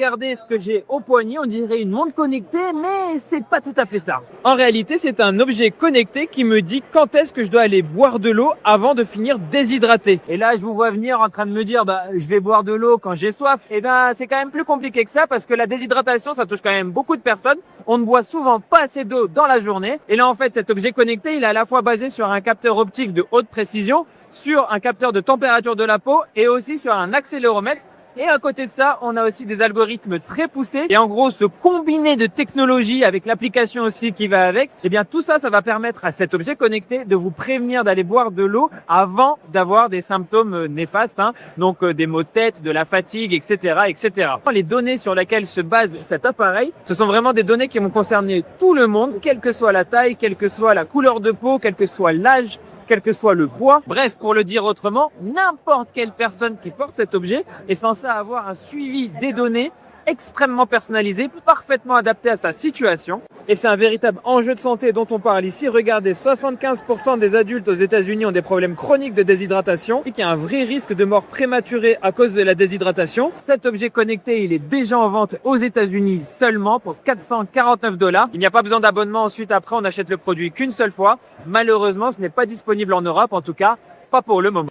regardez ce que j'ai au poignet, on dirait une montre connectée, mais c'est pas tout à fait ça. En réalité, c'est un objet connecté qui me dit quand est-ce que je dois aller boire de l'eau avant de finir déshydraté. Et là, je vous vois venir en train de me dire, je vais boire de l'eau quand j'ai soif. Et c'est quand même plus compliqué que ça parce que la déshydratation, ça touche quand même beaucoup de personnes. On ne boit souvent pas assez d'eau dans la journée. Et là, en fait, cet objet connecté, il est à la fois basé sur un capteur optique de haute précision, sur un capteur de température de la peau et aussi sur un accéléromètre. Et à côté de ça, on a aussi des algorithmes très poussés. Et en gros, ce combiné de technologies avec l'application aussi qui va avec, eh bien tout ça, ça va permettre à cet objet connecté de vous prévenir d'aller boire de l'eau avant d'avoir des symptômes néfastes, donc des maux de tête, de la fatigue, etc., etc. Les données sur lesquelles se base cet appareil, ce sont vraiment des données qui vont concerner tout le monde, quelle que soit la taille, quelle que soit la couleur de peau, quel que soit l'âge, quel que soit le poids. Bref, pour le dire autrement, n'importe quelle personne qui porte cet objet est censée avoir un suivi des données extrêmement personnalisé, parfaitement adapté à sa situation. Et c'est un véritable enjeu de santé dont on parle ici. Regardez, 75% des adultes aux États-Unis ont des problèmes chroniques de déshydratation et qu'il y a un vrai risque de mort prématurée à cause de la déshydratation. Cet objet connecté, il est déjà en vente aux États-Unis seulement pour 449 $. Il n'y a pas besoin d'abonnement ensuite. Après, on achète le produit qu'une seule fois. Malheureusement, ce n'est pas disponible en Europe, en tout cas, pas pour le moment.